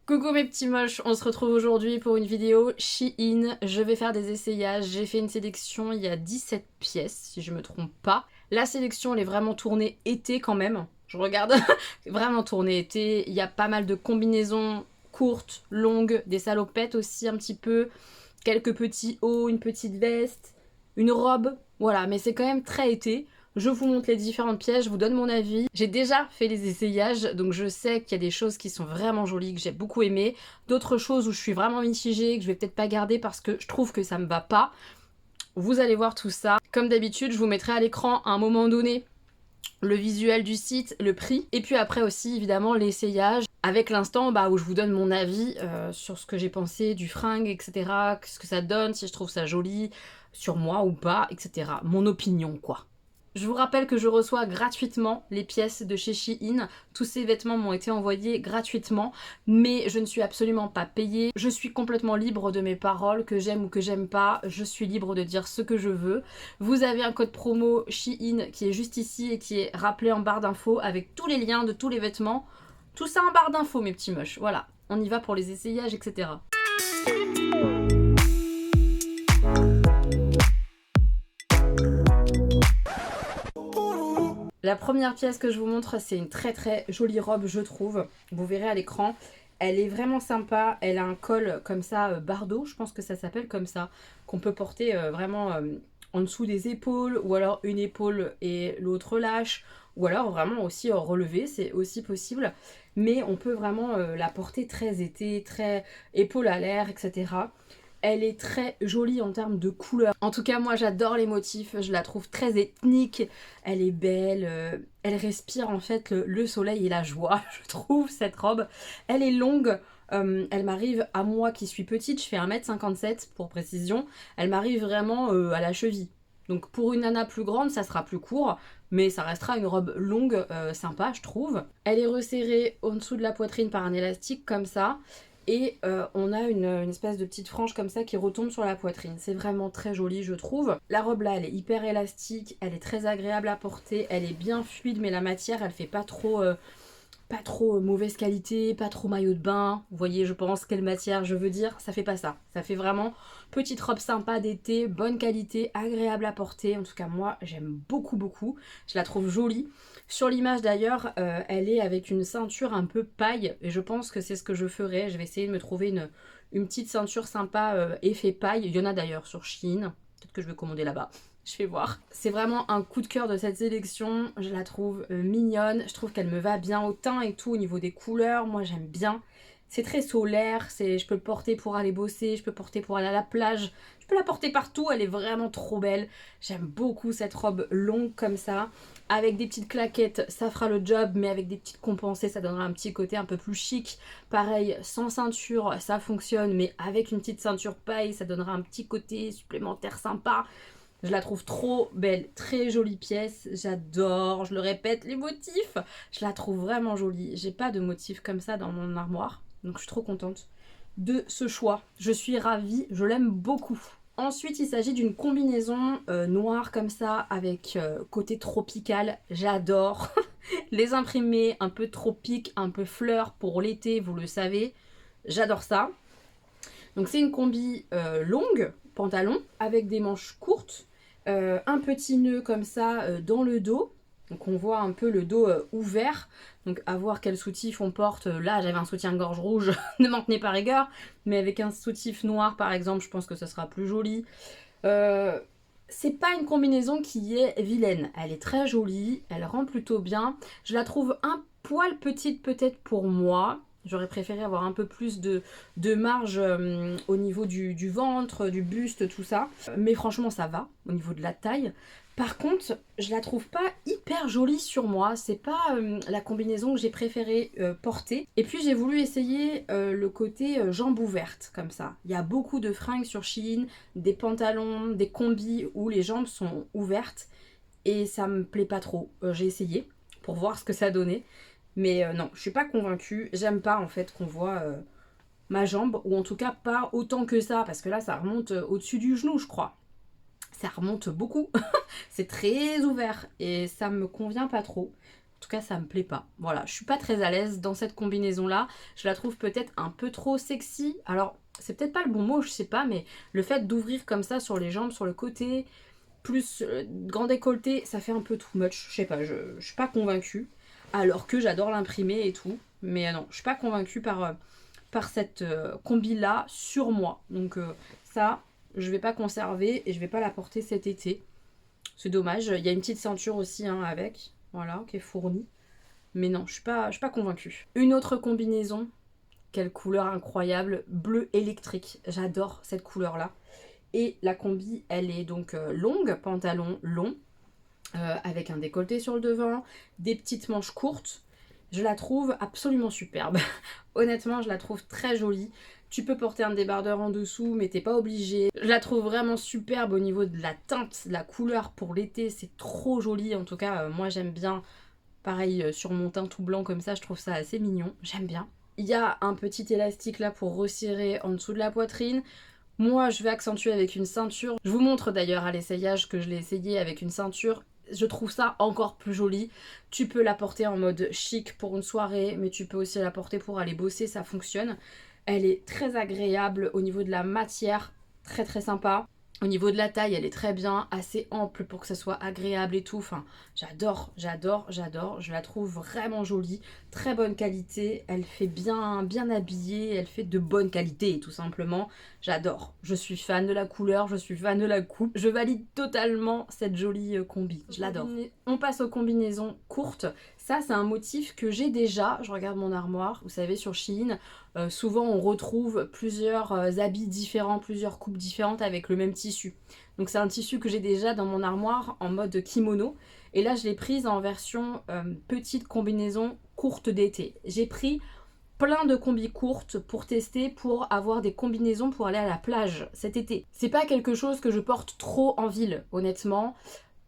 Coucou mes petits moches, on se retrouve aujourd'hui pour une vidéo Shein. Je vais faire des essayages, j'ai fait une sélection, il y a 17 pièces si je me trompe pas. La sélection elle est vraiment tournée été quand même, je regarde, vraiment tournée été. Il y a pas mal de combinaisons courtes, longues, des salopettes aussi un petit peu, quelques petits hauts, une petite veste, une robe, voilà, mais c'est quand même très été. Je vous montre les différentes pièces, je vous donne mon avis. J'ai déjà fait les essayages, donc je sais qu'il y a des choses qui sont vraiment jolies, que j'ai beaucoup aimé. D'autres choses où je suis vraiment mitigée, que je vais peut-être pas garder parce que je trouve que ça me va pas. Vous allez voir tout ça. Comme d'habitude, je vous mettrai à l'écran à un moment donné le visuel du site, le prix, et puis après aussi évidemment l'essayage, avec l'instant où je vous donne mon avis sur ce que j'ai pensé du fringue, etc. Ce que ça donne, si je trouve ça joli, sur moi ou pas, etc. Mon opinion quoi. Je vous rappelle que je reçois gratuitement les pièces de chez Shein. Tous ces vêtements m'ont été envoyés gratuitement, mais je ne suis absolument pas payée. Je suis complètement libre de mes paroles, que j'aime ou que j'aime pas. Je suis libre de dire ce que je veux. Vous avez un code promo Shein qui est juste ici et qui est rappelé en barre d'infos avec tous les liens de tous les vêtements. Tout ça en barre d'infos mes petits moches. Voilà, on y va pour les essayages, etc. La première pièce que je vous montre, c'est une très très jolie robe, je trouve. Vous verrez à l'écran. Elle est vraiment sympa. Elle a un col comme ça, bardeau, je pense que ça s'appelle comme ça, qu'on peut porter vraiment en dessous des épaules, ou alors une épaule et l'autre lâche, ou alors vraiment aussi relevé, c'est aussi possible. Mais on peut vraiment la porter très été, très épaule à l'air, etc. Elle est très jolie en termes de couleurs. En tout cas, moi j'adore les motifs, je la trouve très ethnique, elle est belle, elle respire en fait le soleil et la joie, je trouve, cette robe. Elle est longue, elle m'arrive à moi qui suis petite, je fais 1m57 pour précision, elle m'arrive vraiment à la cheville. Donc pour une nana plus grande, ça sera plus court, mais ça restera une robe longue, sympa je trouve. Elle est resserrée en dessous de la poitrine par un élastique comme ça. Et on a une espèce de petite frange comme ça qui retombe sur la poitrine. C'est vraiment très joli je trouve. La robe là elle est hyper élastique, elle est très agréable à porter, elle est bien fluide mais la matière elle fait pas trop mauvaise qualité, pas trop maillot de bain. Vous voyez je pense quelle matière je veux dire, ça fait pas ça. Ça fait vraiment petite robe sympa d'été, bonne qualité, agréable à porter. En tout cas moi j'aime beaucoup beaucoup, je la trouve jolie. Sur l'image d'ailleurs, elle est avec une ceinture un peu paille et je pense que c'est ce que je ferai. Je vais essayer de me trouver une petite ceinture sympa effet paille. Il y en a d'ailleurs sur Shein, peut-être que je vais commander là-bas. Je vais voir. C'est vraiment un coup de cœur de cette sélection. Je la trouve mignonne. Je trouve qu'elle me va bien au teint et tout au niveau des couleurs. Moi j'aime bien. C'est très solaire. Je peux le porter pour aller bosser. Je peux le porter pour aller à la plage. Je peux la porter partout. Elle est vraiment trop belle. J'aime beaucoup cette robe longue comme ça. Avec des petites claquettes, ça fera le job. Mais avec des petites compensées, ça donnera un petit côté un peu plus chic. Pareil, sans ceinture, ça fonctionne. Mais avec une petite ceinture paille, ça donnera un petit côté supplémentaire sympa. Je la trouve trop belle, très jolie pièce, j'adore, je le répète, les motifs, je la trouve vraiment jolie. J'ai pas de motifs comme ça dans mon armoire, donc je suis trop contente de ce choix. Je suis ravie, je l'aime beaucoup. Ensuite, il s'agit d'une combinaison noire comme ça, avec côté tropical, j'adore. Les imprimés un peu tropiques, un peu fleurs pour l'été, vous le savez, j'adore ça. Donc c'est une combi longue, pantalon, avec des manches courtes, un petit nœud comme ça dans le dos. Donc on voit un peu le dos ouvert. Donc à voir quel soutif on porte. Là j'avais un soutien-gorge rouge, ne m'en tenez pas rigueur. Mais avec un soutif noir par exemple, je pense que ça sera plus joli. C'est pas une combinaison qui est vilaine. Elle est très jolie, elle rend plutôt bien. Je la trouve un poil petite peut-être pour moi. J'aurais préféré avoir un peu plus de marge au niveau du ventre, du buste, tout ça. Mais franchement, ça va au niveau de la taille. Par contre, je la trouve pas hyper jolie sur moi. C'est pas la combinaison que j'ai préféré porter. Et puis, j'ai voulu essayer le côté jambes ouvertes, comme ça. Il y a beaucoup de fringues sur Shein, des pantalons, des combis où les jambes sont ouvertes. Et ça me plaît pas trop. J'ai essayé pour voir ce que ça donnait. Mais non, je suis pas convaincue. J'aime pas en fait qu'on voit ma jambe, ou en tout cas pas autant que ça, parce que là ça remonte au-dessus du genou, je crois. Ça remonte beaucoup. C'est très ouvert et ça me convient pas trop. En tout cas, ça me plaît pas. Voilà, je suis pas très à l'aise dans cette combinaison-là. Je la trouve peut-être un peu trop sexy. Alors, c'est peut-être pas le bon mot, je sais pas, mais le fait d'ouvrir comme ça sur les jambes, sur le côté, plus grand décolleté, ça fait un peu too much. Je sais pas, je suis pas convaincue. Alors que j'adore l'imprimer et tout. Mais non, je suis pas convaincue par cette combi-là sur moi. Donc ça, je vais pas conserver et je vais pas la porter cet été. C'est dommage. Il y a une petite ceinture aussi hein, avec, voilà, qui est fournie. Mais non, je suis pas convaincue. Une autre combinaison, quelle couleur incroyable, bleu électrique. J'adore cette couleur-là. Et la combi, elle est donc longue, pantalon long, avec un décolleté sur le devant, des petites manches courtes. Je la trouve absolument superbe. Honnêtement, je la trouve très jolie. Tu peux porter un débardeur en dessous, mais t'es pas obligé. Je la trouve vraiment superbe au niveau de la teinte, de la couleur pour l'été. C'est trop joli. En tout cas, moi j'aime bien. Pareil, sur mon teint tout blanc comme ça, je trouve ça assez mignon. J'aime bien. Il y a un petit élastique là pour resserrer en dessous de la poitrine. Moi, je vais accentuer avec une ceinture. Je vous montre d'ailleurs à l'essayage que je l'ai essayé avec une ceinture. Je trouve ça encore plus joli. Tu peux la porter en mode chic pour une soirée, mais tu peux aussi la porter pour aller bosser, ça fonctionne. Elle est très agréable au niveau de la matière, très très sympa. Au niveau de la taille, elle est très bien, assez ample pour que ça soit agréable et tout. Enfin, j'adore, j'adore, j'adore. Je la trouve vraiment jolie, très bonne qualité. Elle fait bien, bien habillée, elle fait de bonne qualité tout simplement. J'adore. Je suis fan de la couleur, je suis fan de la coupe. Je valide totalement cette jolie combi. Je l'adore. On passe aux combinaisons courtes. Ça, c'est un motif que j'ai déjà. Je regarde mon armoire, vous savez, sur Shein. Souvent, on retrouve plusieurs habits différents, plusieurs coupes différentes avec le même tissu. Donc, c'est un tissu que j'ai déjà dans mon armoire en mode kimono. Et là, je l'ai prise en version petite combinaison courte d'été. J'ai pris plein de combis courtes pour tester, pour avoir des combinaisons pour aller à la plage cet été. C'est pas quelque chose que je porte trop en ville, honnêtement.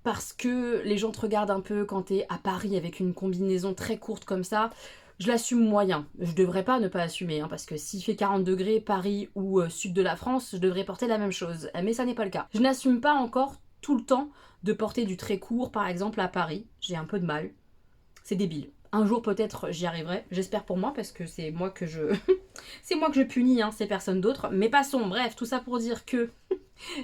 Parce que les gens te regardent un peu quand t'es à Paris avec une combinaison très courte comme ça. Je l'assume moyen. Je devrais pas ne pas assumer, hein, parce que s'il fait 40 degrés Paris ou sud de la France, je devrais porter la même chose. Mais ça n'est pas le cas. Je n'assume pas encore tout le temps de porter du très court, par exemple à Paris. J'ai un peu de mal. C'est débile. Un jour peut-être j'y arriverai, j'espère pour moi, parce que c'est moi que je... c'est moi que je punis, hein, c'est personne d'autre. Mais passons, bref, tout ça pour dire que...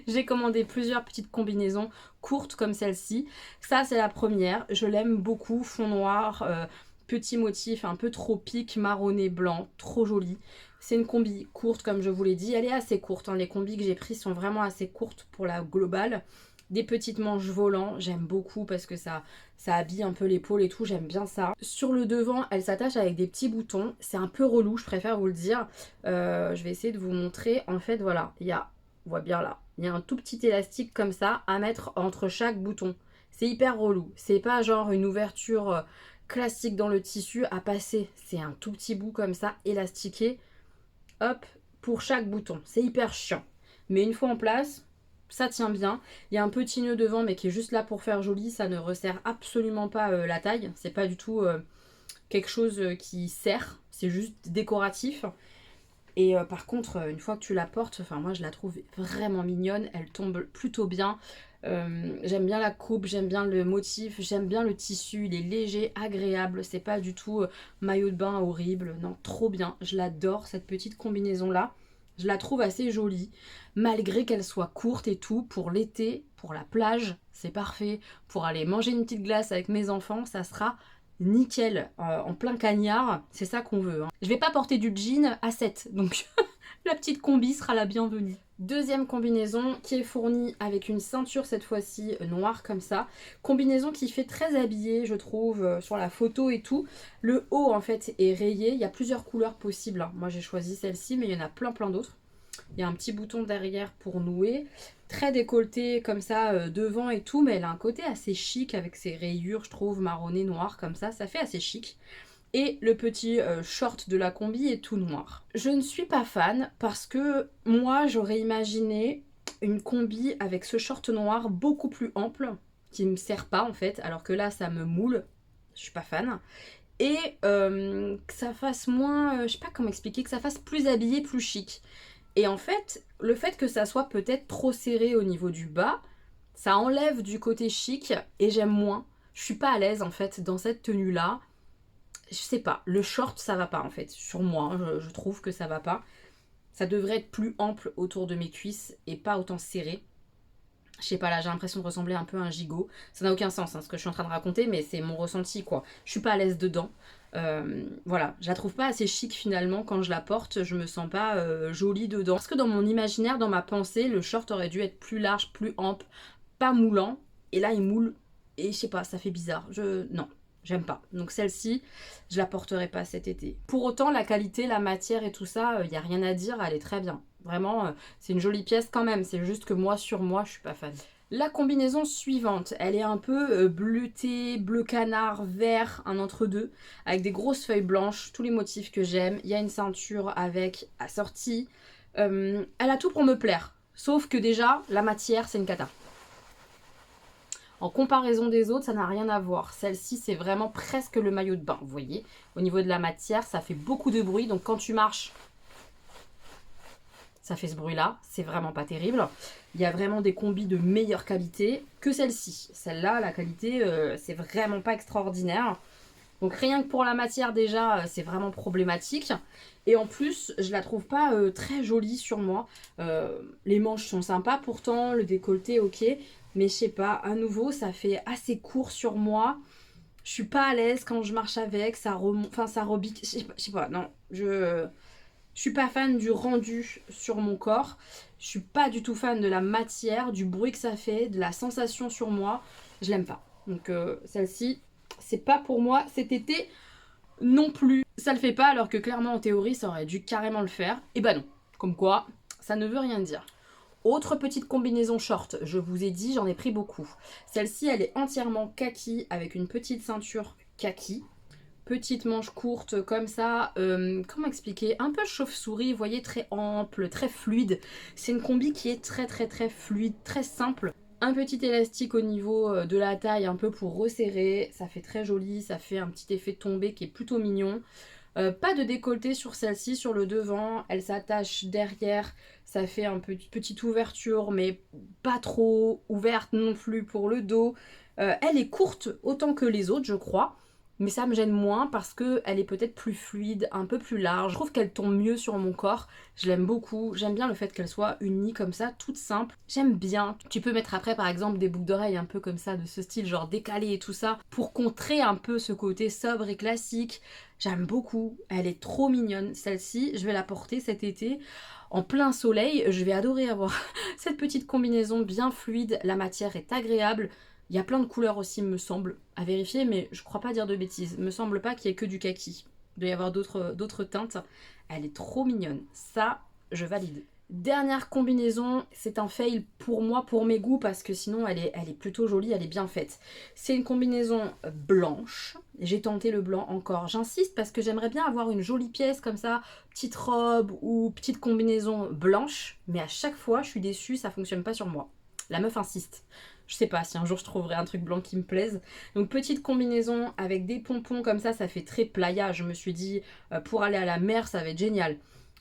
j'ai commandé plusieurs petites combinaisons courtes comme celle-ci. Ça, c'est la première. Je l'aime beaucoup. Fond noir, petit motif un peu tropique, marronné blanc. Trop joli. C'est une combi courte, comme je vous l'ai dit. Elle est assez courte. Hein. Les combis que j'ai prises sont vraiment assez courtes pour la globale. Des petites manches volants, j'aime beaucoup parce que ça habille un peu l'épaule et tout, j'aime bien ça. Sur le devant, elle s'attache avec des petits boutons. C'est un peu relou, je préfère vous le dire. Je vais essayer de vous montrer. En fait, voilà, on voit bien là. Il y a un tout petit élastique comme ça à mettre entre chaque bouton. C'est hyper relou. C'est pas genre une ouverture classique dans le tissu à passer. C'est un tout petit bout comme ça, élastiqué. Hop, pour chaque bouton. C'est hyper chiant. Mais une fois en place, ça tient bien. Il y a un petit nœud devant mais qui est juste là pour faire joli. Ça ne resserre absolument pas la taille. C'est pas du tout quelque chose qui serre. C'est juste décoratif. Et par contre, une fois que tu la portes, enfin moi je la trouve vraiment mignonne, elle tombe plutôt bien. J'aime bien la coupe, j'aime bien le motif, j'aime bien le tissu, il est léger, agréable, c'est pas du tout maillot de bain horrible, non, trop bien. Je l'adore cette petite combinaison là, je la trouve assez jolie, malgré qu'elle soit courte et tout, pour l'été, pour la plage, c'est parfait. Pour aller manger une petite glace avec mes enfants, ça sera nickel, en plein cagnard, c'est ça qu'on veut. Hein. Je vais pas porter du jean à 7, donc la petite combi sera la bienvenue. Deuxième combinaison qui est fournie avec une ceinture cette fois-ci noire comme ça. Combinaison qui fait très habillée je trouve sur la photo et tout. Le haut en fait est rayé, il y a plusieurs couleurs possibles. Hein. Moi j'ai choisi celle-ci mais il y en a plein d'autres. Il y a un petit bouton derrière pour nouer. Très décolleté comme ça devant et tout. Mais elle a un côté assez chic avec ses rayures je trouve marronnées noires comme ça. Ça fait assez chic. Et le petit short de la combi est tout noir. Je ne suis pas fan parce que moi j'aurais imaginé une combi avec ce short noir beaucoup plus ample. Qui ne me sert pas en fait. Alors que là ça me moule. Je suis pas fan. Et que ça fasse moins... je sais pas comment expliquer. Que ça fasse plus habillé, plus chic. Et en fait, le fait que ça soit peut-être trop serré au niveau du bas, ça enlève du côté chic et j'aime moins. Je suis pas à l'aise en fait dans cette tenue-là. Je sais pas, le short ça va pas en fait. Sur moi, je trouve que ça va pas. Ça devrait être plus ample autour de mes cuisses et pas autant serré. Je sais pas, là j'ai l'impression de ressembler un peu à un gigot. Ça n'a aucun sens ce que je suis en train de raconter, mais c'est mon ressenti quoi. Je suis pas à l'aise dedans. Voilà, je la trouve pas assez chic finalement quand je la porte. Je me sens pas jolie dedans. Parce que dans mon imaginaire, dans ma pensée, le short aurait dû être plus large, plus ample, pas moulant. Et là il moule. Et je sais pas, ça fait bizarre. Non, j'aime pas. Donc celle-ci, je la porterai pas cet été. Pour autant, la qualité, la matière et tout ça, il y a rien à dire, elle est très bien. Vraiment, c'est une jolie pièce quand même. C'est juste que moi, sur moi, je suis pas fan. La combinaison suivante, elle est un peu bleutée, bleu canard, vert, un entre-deux, avec des grosses feuilles blanches, tous les motifs que j'aime. Il y a une ceinture avec assortie. Elle a tout pour me plaire. Sauf que déjà, la matière, c'est une cata. En comparaison des autres, ça n'a rien à voir. Celle-ci, c'est vraiment presque le maillot de bain, vous voyez. Au niveau de la matière, ça fait beaucoup de bruit. Donc quand tu marches, ça fait ce bruit-là. C'est vraiment pas terrible. Il y a vraiment des combis de meilleure qualité que celle-ci. Celle-là, la qualité, c'est vraiment pas extraordinaire. Donc rien que pour la matière déjà, c'est vraiment problématique. Et en plus, je la trouve pas très jolie sur moi. Les manches sont sympas pourtant, le décolleté ok. Mais je sais pas, à nouveau, ça fait assez court sur moi. Je suis pas à l'aise quand je marche avec, ça remonte, enfin ça rebique. Je sais pas, non. Je suis pas fan du rendu sur mon corps. Je suis pas du tout fan de la matière, du bruit que ça fait, de la sensation sur moi. Je l'aime pas. Donc celle-ci, c'est pas pour moi cet été non plus. Ça le fait pas alors que clairement en théorie ça aurait dû carrément le faire. Et bah non. Comme quoi, ça ne veut rien dire. Autre petite combinaison short, je vous ai dit, j'en ai pris beaucoup. Celle-ci, elle est entièrement kaki avec une petite ceinture kaki. Petite manche courte comme ça, comment expliquer? Un peu chauve-souris, vous voyez, très ample, très fluide. C'est une combi qui est très fluide, très simple. Un petit élastique au niveau de la taille, un peu pour resserrer. Ça fait très joli, ça fait un petit effet tombé qui est plutôt mignon. Pas de décolleté sur celle-ci, sur le devant. Elle s'attache derrière. Ça fait un petite ouverture, mais pas trop ouverte non plus pour le dos. Elle est courte autant que les autres, je crois. Mais ça me gêne moins parce qu'elle est peut-être plus fluide, un peu plus large. Je trouve qu'elle tombe mieux sur mon corps. Je l'aime beaucoup. J'aime bien le fait qu'elle soit unie comme ça, toute simple. J'aime bien. Tu peux mettre après par exemple des boucles d'oreilles un peu comme ça, de ce style, genre décalé et tout ça, pour contrer un peu ce côté sobre et classique. J'aime beaucoup. Elle est trop mignonne. Celle-ci, je vais la porter cet été. En plein soleil, je vais adorer avoir cette petite combinaison bien fluide. La matière est agréable. Il y a plein de couleurs aussi, me semble, à vérifier, mais je crois pas dire de bêtises. Me semble pas qu'il y ait que du kaki. Il doit y avoir d'autres teintes. Elle est trop mignonne. Ça, je valide. Dernière combinaison, c'est un fail pour moi, pour mes goûts, parce que sinon elle est plutôt jolie, elle est bien faite. C'est une combinaison blanche. J'ai tenté le blanc encore. J'insiste parce que j'aimerais bien avoir une jolie pièce comme ça, petite robe ou petite combinaison blanche, mais à chaque fois je suis déçue, ça fonctionne pas sur moi. La meuf insiste. Je sais pas si un jour je trouverai un truc blanc qui me plaise. Donc petite combinaison avec des pompons comme ça fait très playa. Je me suis dit, pour aller à la mer, ça va être génial.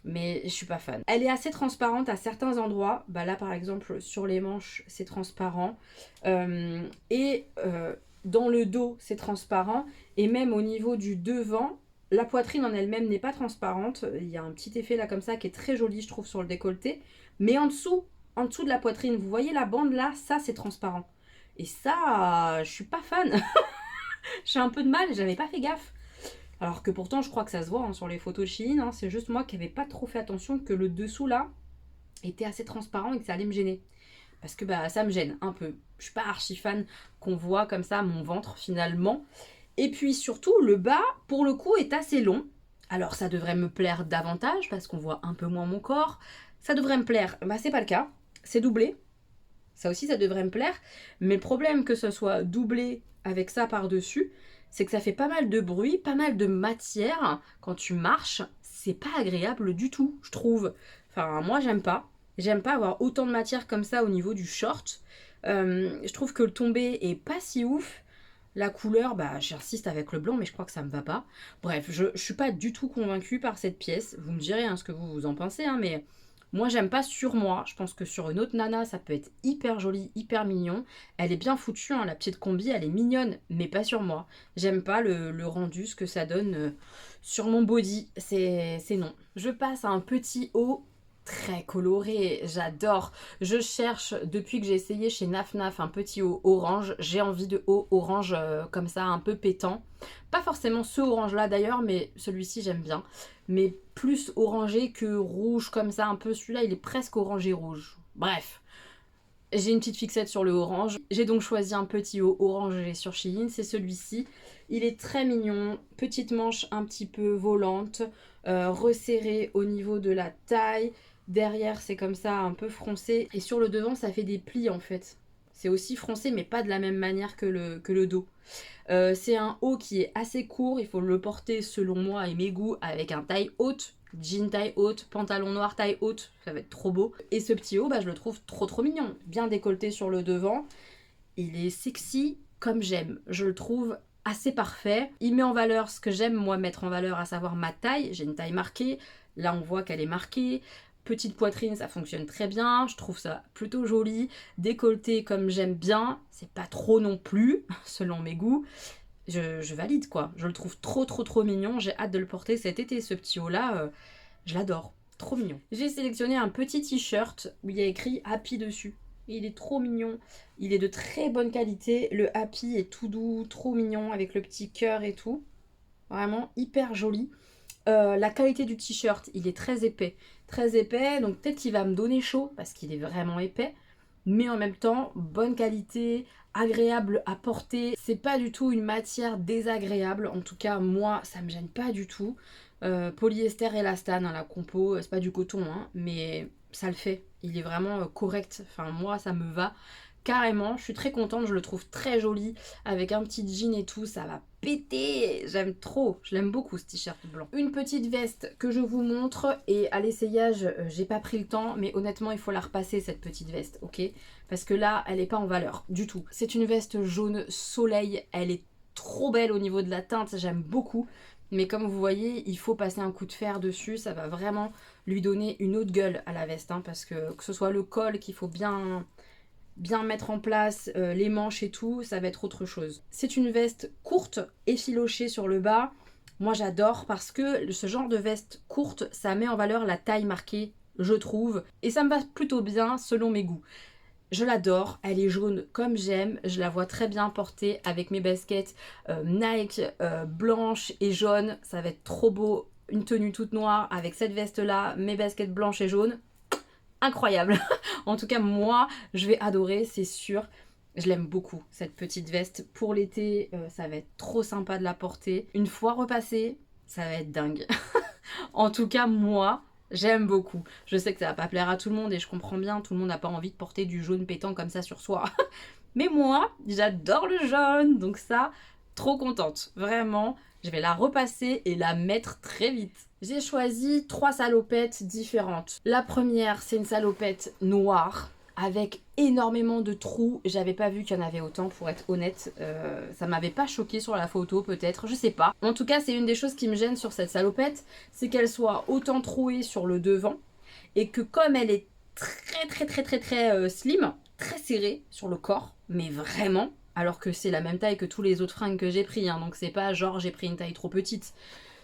Mais je suis pas fan. Elle est assez transparente à certains endroits. Bah là par exemple sur les manches c'est transparent. Dans le dos c'est transparent. Et même au niveau du devant, la poitrine en elle-même n'est pas transparente. Il y a un petit effet là comme ça qui est très joli je trouve sur le décolleté. Mais en dessous de la poitrine, vous voyez la bande là, ça c'est transparent. Et ça, je suis pas fan. J'ai un peu de mal, j'avais pas fait gaffe. Alors que pourtant, je crois que ça se voit hein, sur les photos de Shein. Hein, c'est juste moi qui n'avais pas trop fait attention que le dessous là était assez transparent et que ça allait me gêner. Parce que bah ça me gêne un peu. Je suis pas archi fan qu'on voit comme ça mon ventre finalement. Et puis surtout, le bas, pour le coup, est assez long. Alors ça devrait me plaire davantage parce qu'on voit un peu moins mon corps. Ça devrait me plaire, bah c'est pas le cas. C'est doublé. Ça aussi, ça devrait me plaire. Mais le problème que ce soit doublé avec ça par-dessus, c'est que ça fait pas mal de bruit, pas mal de matière. Quand tu marches, c'est pas agréable du tout, je trouve. Enfin, moi, j'aime pas. J'aime pas avoir autant de matière comme ça au niveau du short. Je trouve que le tombé est pas si ouf. La couleur, bah j'insiste avec le blanc, mais je crois que ça me va pas. Bref, je suis pas du tout convaincue par cette pièce. Vous me direz hein, ce que vous en pensez, hein, mais Moi, j'aime pas sur moi. Je pense que sur une autre nana, ça peut être hyper joli, hyper mignon. Elle est bien foutue, hein, la petite combi, elle est mignonne, mais pas sur moi. J'aime pas le rendu, ce que ça donne sur mon body. C'est non. Je passe à un petit haut très coloré, j'adore. Je cherche, depuis que j'ai essayé chez Naf Naf, un petit haut orange. J'ai envie de haut orange comme ça, un peu pétant. Pas forcément ce orange là d'ailleurs, mais celui-ci j'aime bien. Mais plus orangé que rouge comme ça, un peu. Celui-là il est presque orangé rouge. Bref, j'ai une petite fixette sur le orange. J'ai donc choisi un petit haut orangé sur Shein, c'est celui-ci. Il est très mignon, petite manche un petit peu volante, resserrée au niveau de la taille. Derrière c'est comme ça un peu froncé. Et sur le devant ça fait des plis en fait. C'est aussi froncé mais pas de la même manière que le dos. C'est un haut qui est assez court, il faut le porter selon moi et mes goûts avec un taille haute, jean taille haute, pantalon noir taille haute, ça va être trop beau. Et ce petit haut, bah, je le trouve trop mignon, bien décolleté sur le devant, il est sexy comme j'aime, je le trouve assez parfait. Il met en valeur ce que j'aime moi mettre en valeur, à savoir ma taille, j'ai une taille marquée, là on voit qu'elle est marquée. Petite poitrine, ça fonctionne très bien, je trouve ça plutôt joli. Décolleté comme j'aime bien, c'est pas trop non plus, selon mes goûts. Je valide quoi, je le trouve trop mignon, j'ai hâte de le porter cet été, ce petit haut là, je l'adore, trop mignon. J'ai sélectionné un petit t-shirt où il y a écrit Happy dessus. Il est trop mignon, il est de très bonne qualité, le Happy est tout doux, trop mignon avec le petit cœur et tout. Vraiment hyper joli. La qualité du t-shirt, il est très épais, donc peut-être qu'il va me donner chaud parce qu'il est vraiment épais, mais en même temps, bonne qualité, agréable à porter. C'est pas du tout une matière désagréable, en tout cas moi ça me gêne pas du tout. Polyester élastane, hein, la compo, c'est pas du coton, hein, mais ça le fait. Il est vraiment correct, enfin moi ça me va. Carrément, je suis très contente, je le trouve très joli, avec un petit jean et tout, ça va péter, j'aime trop, je l'aime beaucoup ce t-shirt blanc. Une petite veste que je vous montre, et à l'essayage, j'ai pas pris le temps, mais honnêtement, il faut la repasser cette petite veste, ok? Parce que là, elle est pas en valeur, du tout. C'est une veste jaune soleil, elle est trop belle au niveau de la teinte, j'aime beaucoup. Mais comme vous voyez, il faut passer un coup de fer dessus, ça va vraiment lui donner une autre gueule à la veste, hein, parce que ce soit le col qu'il faut bien mettre en place, les manches et tout, ça va être autre chose. C'est une veste courte, effilochée sur le bas. Moi j'adore parce que ce genre de veste courte, ça met en valeur la taille marquée, je trouve. Et ça me va plutôt bien selon mes goûts. Je l'adore, elle est jaune comme j'aime, je la vois très bien portée avec mes baskets Nike blanches et jaunes, ça va être trop beau. Une tenue toute noire avec cette veste là, mes baskets blanches et jaunes, incroyable. En tout cas, moi, je vais adorer, c'est sûr. Je l'aime beaucoup, cette petite veste. Pour l'été, ça va être trop sympa de la porter. Une fois repassée, ça va être dingue. En tout cas, moi, j'aime beaucoup. Je sais que ça va pas plaire à tout le monde et je comprends bien, tout le monde n'a pas envie de porter du jaune pétant comme ça sur soi. Mais moi, j'adore le jaune, donc ça, trop contente. Vraiment, je vais la repasser et la mettre très vite. J'ai choisi 3 salopettes différentes. La première, c'est une salopette noire avec énormément de trous. J'avais pas vu qu'il y en avait autant, pour être honnête. Ça m'avait pas choqué sur la photo, peut-être, je sais pas. En tout cas, c'est une des choses qui me gêne sur cette salopette, c'est qu'elle soit autant trouée sur le devant et que comme elle est très slim, très serrée sur le corps, mais vraiment, alors que c'est la même taille que tous les autres fringues que j'ai pris, hein, donc c'est pas genre j'ai pris une taille trop petite.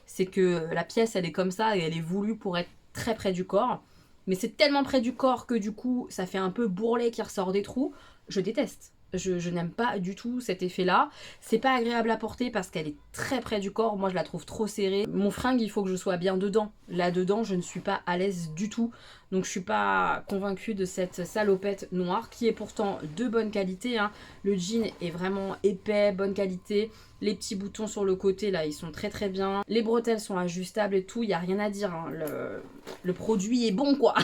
C'est que la pièce elle est comme ça et elle est voulue pour être très près du corps. Mais c'est tellement près du corps que du coup ça fait un peu bourrelet qui ressort des trous. Je déteste. Je n'aime pas du tout cet effet-là. C'est pas agréable à porter parce qu'elle est très près du corps. Moi, je la trouve trop serrée. Mon fringue, il faut que je sois bien dedans. Là-dedans, je ne suis pas à l'aise du tout. Donc, je suis pas convaincue de cette salopette noire qui est pourtant de bonne qualité, hein. Le jean est vraiment épais, bonne qualité. Les petits boutons sur le côté, là, ils sont très bien. Les bretelles sont ajustables et tout. Il n'y a rien à dire, hein. Le produit est bon, quoi.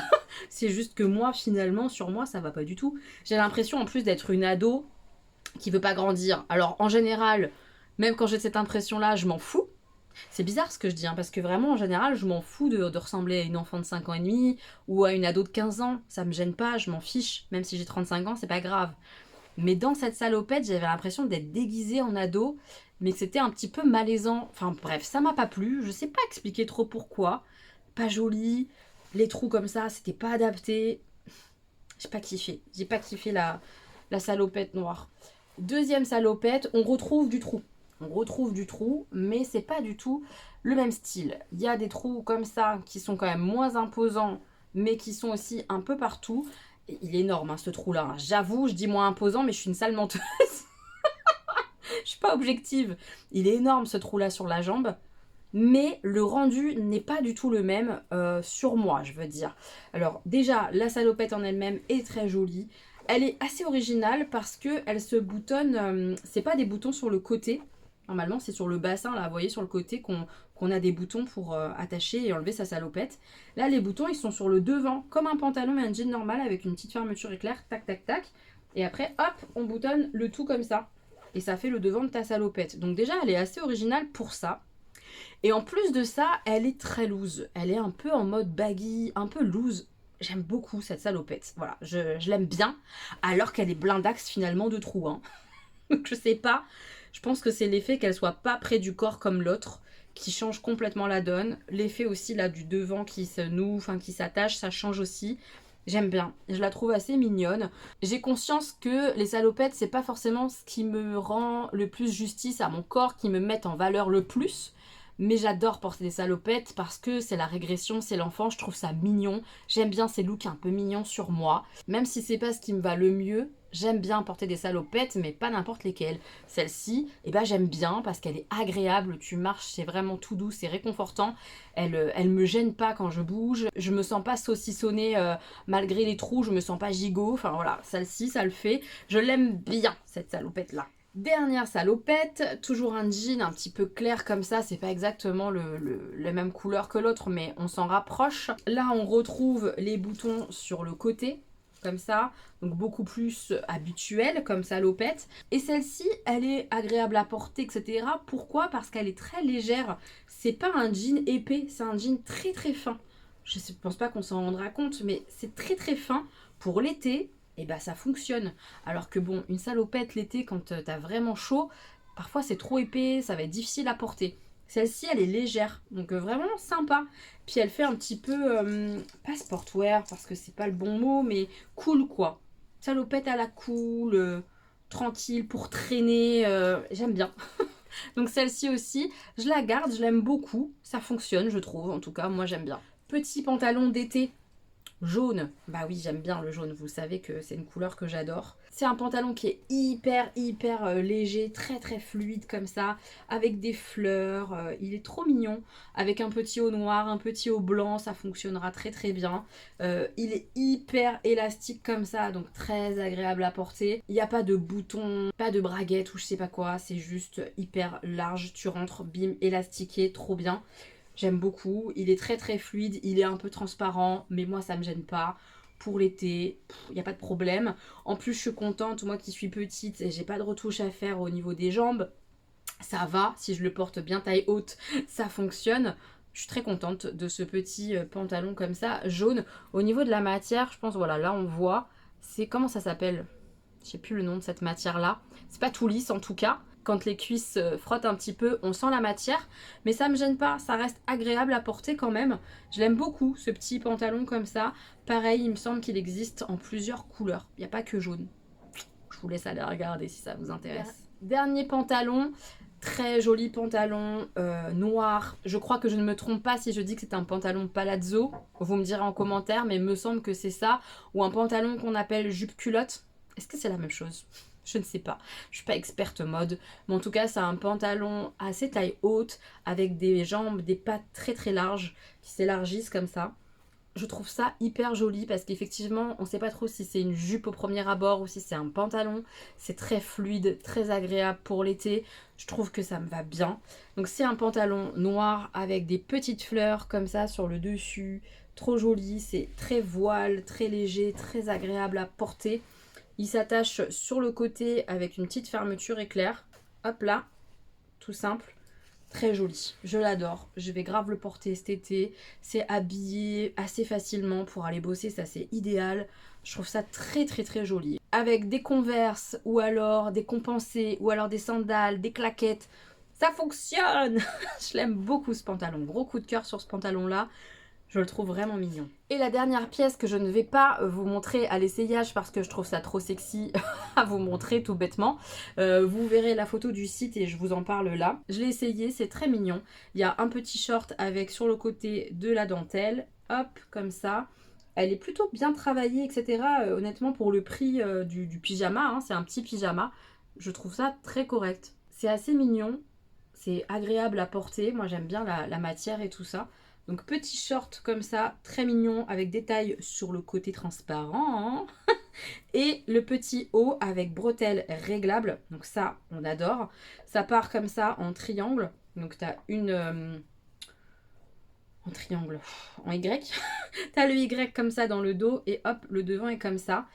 C'est juste que moi, finalement, sur moi, ça va pas du tout. J'ai l'impression, en plus, d'être une ado qui veut pas grandir. Alors, en général, même quand j'ai cette impression-là, je m'en fous. C'est bizarre ce que je dis, hein, parce que vraiment, en général, je m'en fous de ressembler à une enfant de 5 ans et demi ou à une ado de 15 ans. Ça me gêne pas, je m'en fiche. Même si j'ai 35 ans, c'est pas grave. Mais dans cette salopette, j'avais l'impression d'être déguisée en ado, mais que c'était un petit peu malaisant. Enfin bref, ça m'a pas plu. Je sais pas expliquer trop pourquoi. Pas joli. Les trous comme ça, c'était pas adapté. J'ai pas kiffé. J'ai pas kiffé la salopette noire. Deuxième salopette, on retrouve du trou. On retrouve du trou, mais c'est pas du tout le même style. Il y a des trous comme ça qui sont quand même moins imposants, mais qui sont aussi un peu partout. Et il est énorme, hein, ce trou-là. Hein. J'avoue, je dis moins imposant, mais je suis une sale menteuse. Je suis pas objective. Il est énorme ce trou-là sur la jambe. Mais le rendu n'est pas du tout le même sur moi, je veux dire. Alors déjà, la salopette en elle-même est très jolie. Elle est assez originale parce que elle se boutonne, c'est pas des boutons sur le côté. Normalement, c'est sur le bassin, là, vous voyez, sur le côté qu'on a des boutons pour attacher et enlever sa salopette. Là, les boutons, ils sont sur le devant, comme un pantalon et un jean normal avec une petite fermeture éclair, tac, tac, tac. Et après, hop, on boutonne le tout comme ça. Et ça fait le devant de ta salopette. Donc déjà, elle est assez originale pour ça. Et en plus de ça, elle est très loose. Elle est un peu en mode baggy, un peu loose. J'aime beaucoup cette salopette. Voilà, je l'aime bien. Alors qu'elle est blindax finalement de trous. Hein. Donc je sais pas. Je pense que c'est l'effet qu'elle soit pas près du corps comme l'autre qui change complètement la donne. L'effet aussi là du devant qui se noue, enfin qui s'attache, ça change aussi. J'aime bien, je la trouve assez mignonne. J'ai conscience que les salopettes, c'est pas forcément ce qui me rend le plus justice à mon corps, qui me met en valeur le plus. Mais j'adore porter des salopettes parce que c'est la régression, c'est l'enfant, je trouve ça mignon. J'aime bien ces looks un peu mignons sur moi. Même si c'est pas ce qui me va le mieux, j'aime bien porter des salopettes, mais pas n'importe lesquelles. Celle-ci, eh ben, j'aime bien parce qu'elle est agréable, tu marches, c'est vraiment tout doux, c'est réconfortant. Elle me gêne pas quand je bouge. Je me sens pas saucissonnée malgré les trous, je me sens pas gigot. Enfin voilà, celle-ci, ça le fait. Je l'aime bien, cette salopette-là. Dernière salopette, toujours un jean un petit peu clair comme ça, c'est pas exactement la même couleur que l'autre, mais on s'en rapproche. Là, on retrouve les boutons sur le côté, comme ça, donc beaucoup plus habituel comme salopette. Et celle-ci, elle est agréable à porter, etc. Pourquoi? Parce qu'elle est très légère. C'est pas un jean épais, c'est un jean très très fin. Je pense pas qu'on s'en rendra compte, mais c'est très très fin pour l'été. Et bah ça fonctionne. Alors que bon, une salopette l'été quand t'as vraiment chaud, parfois c'est trop épais, ça va être difficile à porter. Celle-ci, elle est légère, donc vraiment sympa. Puis elle fait un petit peu, pas sportwear parce que c'est pas le bon mot, mais cool quoi. Salopette à la cool, tranquille pour traîner, j'aime bien. Donc celle-ci aussi, je la garde, je l'aime beaucoup. Ça fonctionne, je trouve, en tout cas, moi j'aime bien. Petit pantalon d'été jaune, bah oui j'aime bien le jaune, vous savez que c'est une couleur que j'adore. C'est un pantalon qui est hyper léger, très très fluide comme ça, avec des fleurs, il est trop mignon, avec un petit haut noir, un petit haut blanc, ça fonctionnera très très bien. Il est hyper élastique comme ça, donc très agréable à porter. Il n'y a pas de boutons, pas de braguettes ou je sais pas quoi, c'est juste hyper large, tu rentres, bim, élastiqué, trop bien. J'aime beaucoup, il est très très fluide, il est un peu transparent, mais moi ça me gêne pas. Pour l'été, il n'y a pas de problème. En plus je suis contente, moi qui suis petite et j'ai pas de retouche à faire au niveau des jambes. Ça va, si je le porte bien taille haute, ça fonctionne. Je suis très contente de ce petit pantalon comme ça, jaune. Au niveau de la matière, je pense, voilà, là on voit, c'est comment ça s'appelle? Je sais plus le nom de cette matière là. C'est pas tout lisse en tout cas. Quand les cuisses frottent un petit peu, on sent la matière. Mais ça me gêne pas, ça reste agréable à porter quand même. Je l'aime beaucoup, ce petit pantalon comme ça. Pareil, il me semble qu'il existe en plusieurs couleurs. Il n'y a pas que jaune. Je vous laisse aller regarder si ça vous intéresse. Dernier pantalon, très joli pantalon noir. Je crois que je ne me trompe pas si je dis que c'est un pantalon palazzo. Vous me direz en commentaire, mais il me semble que c'est ça. Ou un pantalon qu'on appelle jupe culotte. Est-ce que c'est la même chose? Je ne sais pas, je suis pas experte mode, mais en tout cas c'est un pantalon assez taille haute avec des jambes, des pattes très très larges qui s'élargissent comme ça. Je trouve ça hyper joli parce qu'effectivement on sait pas trop si c'est une jupe au premier abord ou si c'est un pantalon. C'est très fluide, très agréable pour l'été, je trouve que ça me va bien. Donc c'est un pantalon noir avec des petites fleurs comme ça sur le dessus, trop joli, c'est très voile, très léger, très agréable à porter. Il s'attache sur le côté avec une petite fermeture éclair. Hop là, tout simple. Très joli, je l'adore. Je vais grave le porter cet été. C'est habillé assez facilement pour aller bosser, ça c'est idéal. Je trouve ça très très très joli. Avec des Converse ou alors des compensés ou alors des sandales, des claquettes. Ça fonctionne. Je l'aime beaucoup ce pantalon. Gros coup de cœur sur ce pantalon là. Je le trouve vraiment mignon. Et la dernière pièce que je ne vais pas vous montrer à l'essayage parce que je trouve ça trop sexy à vous montrer tout bêtement. Vous verrez la photo du site et je vous en parle là. Je l'ai essayé, c'est très mignon. Il y a un petit short avec sur le côté de la dentelle. Hop, comme ça. Elle est plutôt bien travaillée, etc. Honnêtement, pour le prix du pyjama, hein, c'est un petit pyjama. Je trouve ça très correct. C'est assez mignon. C'est agréable à porter. Moi, j'aime bien la matière et tout ça. Donc petit short comme ça, très mignon, avec des tailles sur le côté transparent. Et le petit haut avec bretelles réglables. Donc ça, on adore. Ça part comme ça en triangle. Donc tu as une... en triangle, en Y. Tu as le Y comme ça dans le dos et hop, le devant est comme ça.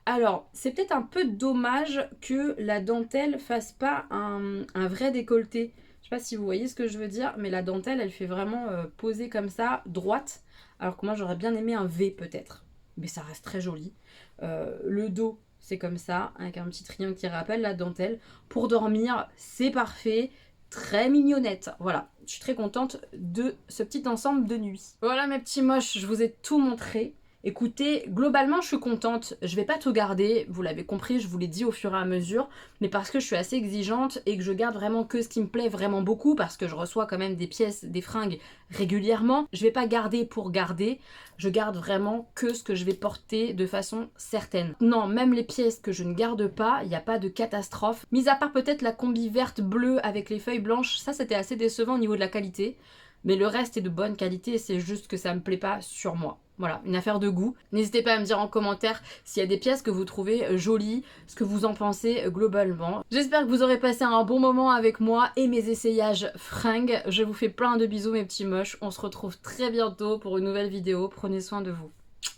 Alors, c'est peut-être un peu dommage que la dentelle fasse pas un vrai décolleté. Je sais pas si vous voyez ce que je veux dire, mais la dentelle, elle fait vraiment poser comme ça, droite. Alors que moi, j'aurais bien aimé un V peut-être. Mais ça reste très joli. Le dos, c'est comme ça, avec un petit triangle qui rappelle la dentelle. Pour dormir, c'est parfait. Très mignonnette. Voilà, je suis très contente de ce petit ensemble de nuit. Voilà mes petits moches, je vous ai tout montré. Écoutez, globalement je suis contente, je vais pas tout garder, vous l'avez compris, je vous l'ai dit au fur et à mesure, mais parce que je suis assez exigeante et que je garde vraiment que ce qui me plaît vraiment beaucoup, parce que je reçois quand même des pièces, des fringues régulièrement, je vais pas garder pour garder, je garde vraiment que ce que je vais porter de façon certaine. Non, même les pièces que je ne garde pas, il n'y a pas de catastrophe, mis à part peut-être la combi verte bleue avec les feuilles blanches, ça c'était assez décevant au niveau de la qualité, mais le reste est de bonne qualité, c'est juste que ça me plaît pas sur moi. Voilà, une affaire de goût. N'hésitez pas à me dire en commentaire s'il y a des pièces que vous trouvez jolies, ce que vous en pensez globalement. J'espère que vous aurez passé un bon moment avec moi et mes essayages fringues. Je vous fais plein de bisous mes petits moches. On se retrouve très bientôt pour une nouvelle vidéo. Prenez soin de vous.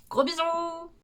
Gros bisous!